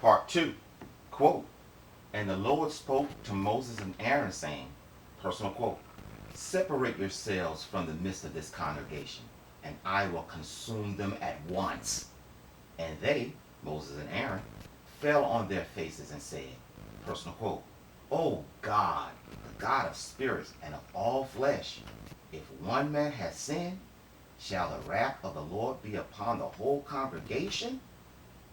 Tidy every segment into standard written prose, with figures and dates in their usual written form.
Part 2, quote, and the Lord spoke to Moses and Aaron, saying, personal quote, separate yourselves from the midst of this congregation, and I will consume them at once. And they, Moses and Aaron, fell on their faces and said, personal quote, O God, the God of spirits and of all flesh, if one man has sinned, shall the wrath of the Lord be upon the whole congregation?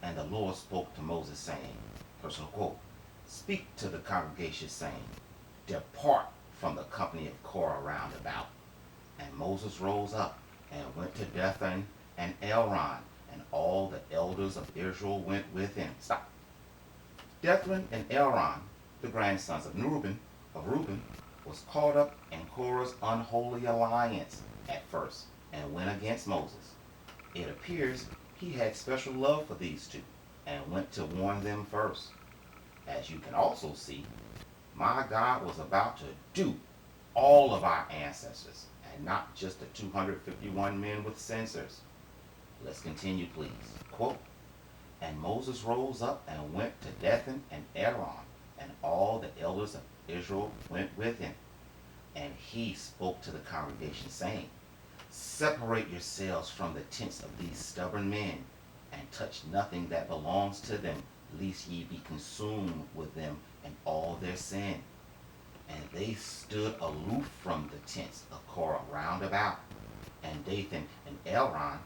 And the Lord spoke to Moses, saying, personal quote, speak to the congregation, saying, depart from the company of Korah round about. And Moses rose up and went to Dathan and Elron, and all the elders of Israel went with him. Stop. Dathan and Elron, the grandsons of Reuben, was caught up in Korah's unholy alliance at first, and went against Moses. It appears he had special love for these two, and went to warn them first. As you can also see, my God was about to do all of our ancestors, and not just the 251 men with censers. Let's continue, please. Quote, and Moses rose up and went to Dathan and Aaron, and all the elders of Israel went with him. And he spoke to the congregation, saying, separate yourselves from the tents of these stubborn men, and touch nothing that belongs to them, lest ye be consumed with them and all their sin. And they stood aloof from the tents of Korah round about. And Dathan and Elron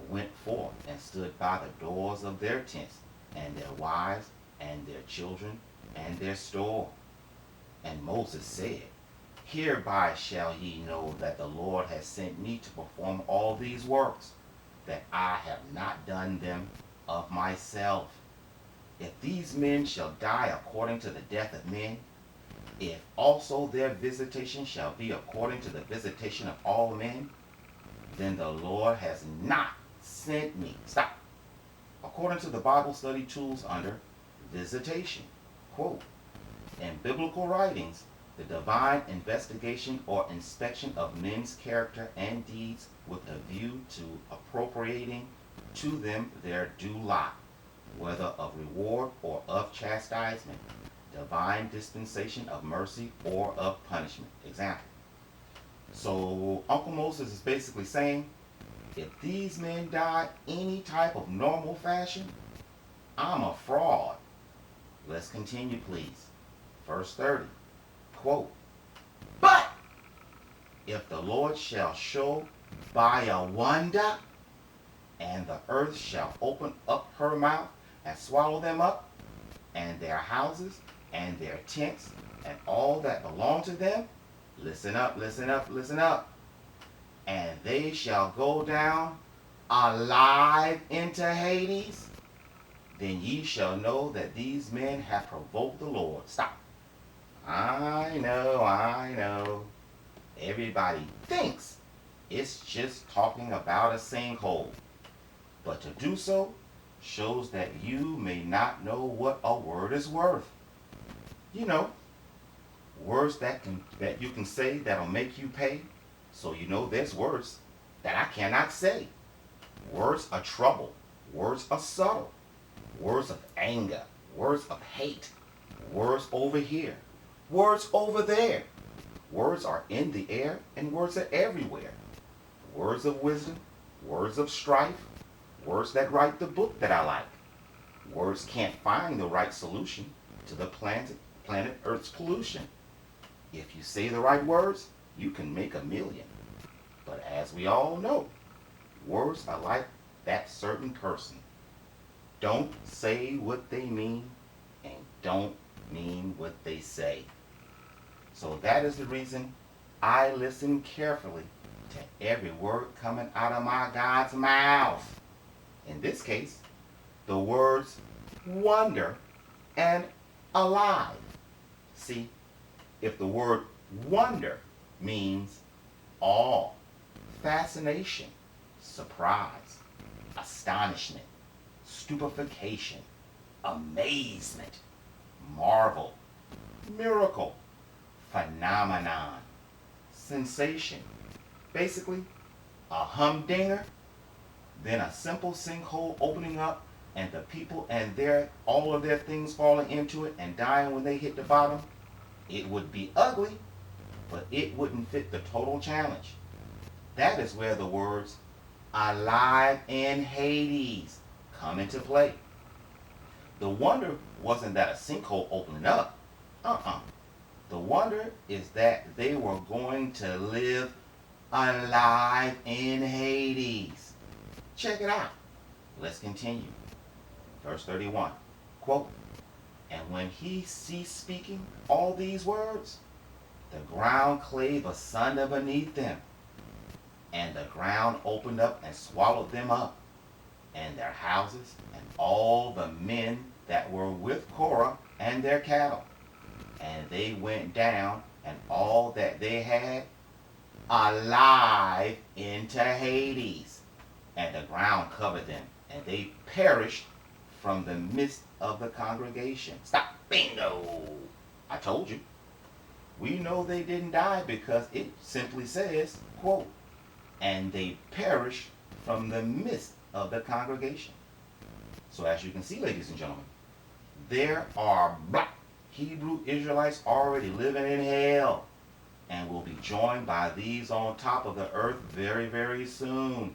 went forth and stood by the doors of their tents, and their wives, and their children, and their store. And Moses said, hereby shall ye know that the Lord has sent me to perform all these works, that I have not done them of myself. If these men shall die according to the death of men, if also their visitation shall be according to the visitation of all men, then the Lord has not sent me. Stop. According to the Bible study tools under visitation, quote, in biblical writings, the divine investigation or inspection of men's character and deeds with a view to appropriating to them their due lot, whether of reward or of chastisement, divine dispensation of mercy or of punishment. Example. So Uncle Moses is basically saying, if these men die any type of normal fashion, I'm a fraud. Let's continue, please. Verse 30. Quote, but if the Lord shall show by a wonder, and the earth shall open up her mouth and swallow them up, and their houses, and their tents, and all that belong to them, listen up, listen up, listen up, and they shall go down alive into Hades, then ye shall know that these men have provoked the Lord. Stop. I know. Everybody thinks it's just talking about a sinkhole. But to do so shows that you may not know what a word is worth. You know, words that you can say that'll make you pay. So you know there's words that I cannot say. Words are trouble. Words are subtle. Words of anger. Words of hate. Words over here. Words over there. Words are in the air and words are everywhere. Words of wisdom. Words of strife. Words that write the book that I like. Words can't find the right solution to the planet Earth's pollution. If you say the right words, you can make a million. But as we all know, words are like that certain person. Don't say what they mean and don't mean what they say. So that is the reason I listen carefully to every word coming out of my God's mouth. In this case, the words wonder and alive. See, if the word wonder means awe, fascination, surprise, astonishment, stupefaction, amazement, marvel, miracle, phenomenon, sensation, basically a humdinger, then a simple sinkhole opening up and the people and their all of their things falling into it and dying when they hit the bottom, it would be ugly, but it wouldn't fit the total challenge. That is where the words alive in Hades come into play. The wonder wasn't that a sinkhole opened up. Uh-uh. The wonder is that they were going to live alive in Hades. Check it out. Let's continue. Verse 31. Quote, and when he ceased speaking all these words, the ground clave asunder beneath them, and the ground opened up and swallowed them up, and their houses, and all the men that were with Korah and their cattle. And they went down, and all that they had, alive into Hades. And the ground covered them, and they perished from the midst of the congregation. Stop. Bingo. I told you. We know they didn't die because it simply says, quote, and they perished from the midst of the congregation. So as you can see, ladies and gentlemen, there are black Hebrew Israelites already living in hell and will be joined by these on top of the earth very, very soon.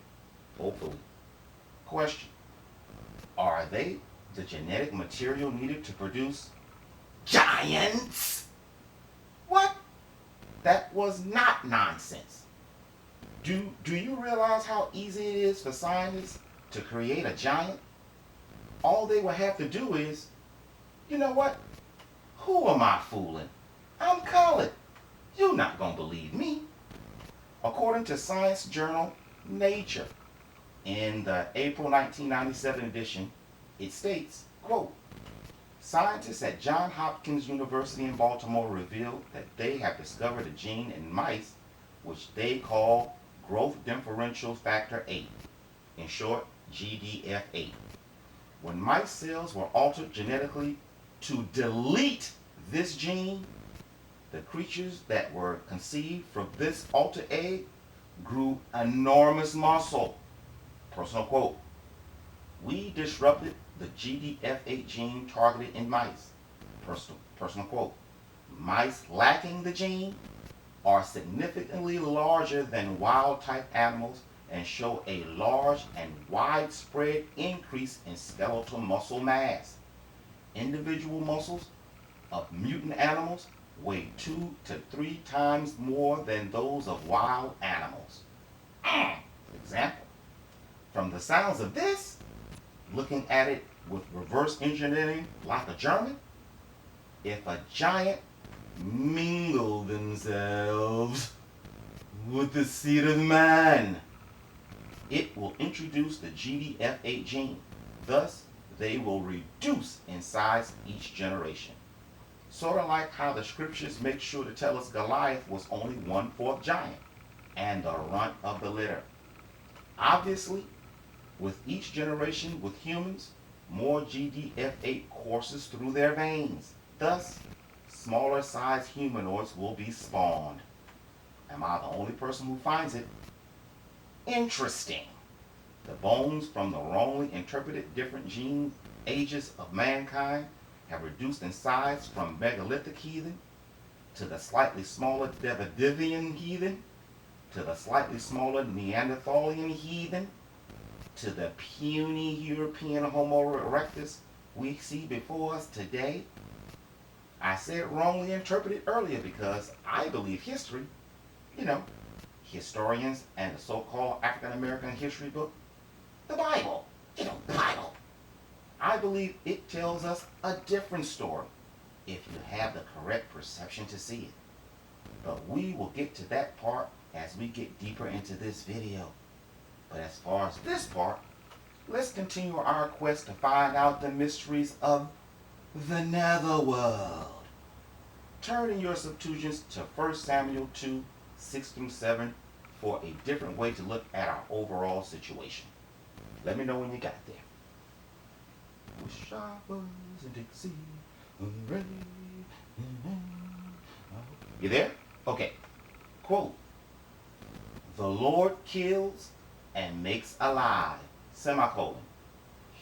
Hopefully. Question. Are they the genetic material needed to produce giants? What? That was not nonsense. Do you realize how easy it is for scientists to create a giant? All they would have to do is, you know what? Who am I fooling? I'm Khaled. You're not going to believe me. According to science journal Nature, in the April 1997 edition, it states, quote, scientists at Johns Hopkins University in Baltimore revealed that they have discovered a gene in mice which they call growth differential factor 8, in short, GDF8. When mice cells were altered genetically to delete this gene, the creatures that were conceived from this altered egg grew enormous muscle. Personal quote, we disrupted the GDF8 gene targeted in mice. Personal quote, mice lacking the gene are significantly larger than wild-type animals and show a large and widespread increase in skeletal muscle mass. Individual muscles of mutant animals weigh 2 to 3 times more than those of wild animals. Example. From the sounds of this, looking at it with reverse engineering like a German, if a giant mingle themselves with the seed of man, it will introduce the GDF8 gene. Thus, they will reduce in size each generation. Sort of like how the scriptures make sure to tell us Goliath was only 1/4 giant and the runt of the litter. Obviously, with each generation with humans, more GDF8 courses through their veins. Thus, smaller sized humanoids will be spawned. Am I the only person who finds it interesting? The bones from the wrongly interpreted different gene ages of mankind have reduced in size from megalithic heathen to the slightly smaller Davidian heathen to the slightly smaller Neanderthalian heathen to the puny European Homo erectus we see before us today. I said wrongly interpreted earlier because I believe history, historians and the so-called African American history book, the Bible, the Bible. I believe it tells us a different story if you have the correct perception to see it. But we will get to that part as we get deeper into this video. But as far as this part, let's continue our quest to find out the mysteries of the netherworld. Turn in your Septuagints to 1 Samuel 2, 6 through 7 for a different way to look at our overall situation. Let me know when you got there. Wish I was in Dixie. You there? Okay. Quote, the Lord kills and makes alive, semicolon.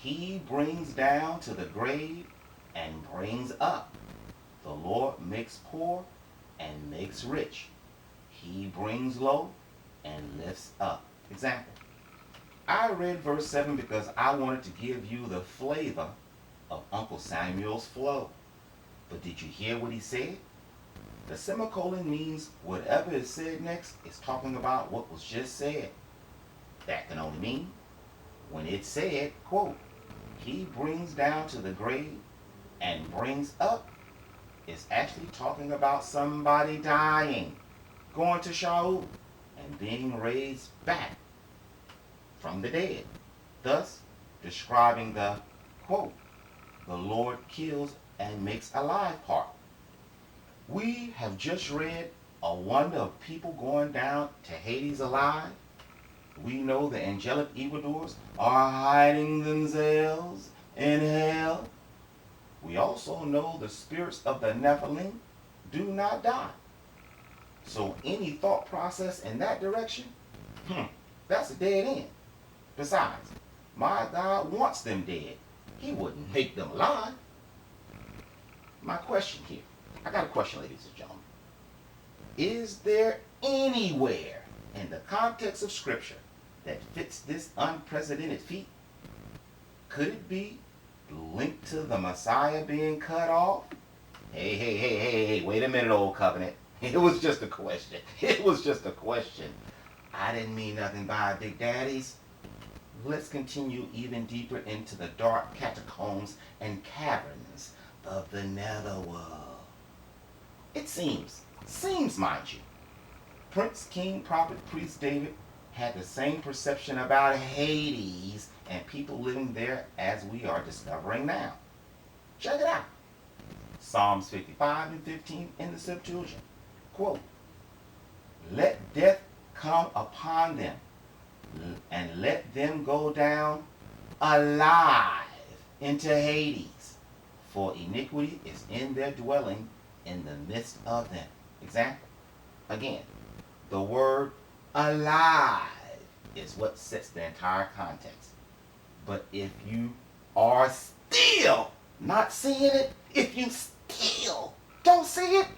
He brings down to the grave and brings up. The Lord makes poor and makes rich. He brings low and lifts up. Example. I read verse 7 because I wanted to give you the flavor of Uncle Samuel's flow. But did you hear what he said? The semicolon means whatever is said next is talking about what was just said. That can only mean when it said, quote, he brings down to the grave and brings up, is actually talking about somebody dying, going to Shaul, and being raised back from the dead, thus describing the, quote, the Lord kills and makes alive part. We have just read a wonder of people going down to Hades alive. We know the angelic evildoers are hiding themselves in hell. We also know the spirits of the Nephilim do not die. So any thought process in that direction, that's a dead end. Besides, my God wants them dead. He wouldn't make them alive. My question here, I got a question, ladies and gentlemen. Is there anywhere in the context of Scripture that fits this unprecedented feat? Could it be linked to the Messiah being cut off? Hey, wait a minute, Old Covenant. It was just a question. It was just a question. I didn't mean nothing by it, Big Daddies. Let's continue even deeper into the dark catacombs and caverns of the netherworld. It seems, mind you, Prince, King, Prophet, Priest David had the same perception about Hades and people living there as we are discovering now. Check it out. Psalms 55 and 15 in the Septuagint. Quote, let death come upon them, and let them go down alive into Hades, for iniquity is in their dwelling in the midst of them. Example. Again, the word alive is what sets the entire context. But if you are still not seeing it, if you still don't see it,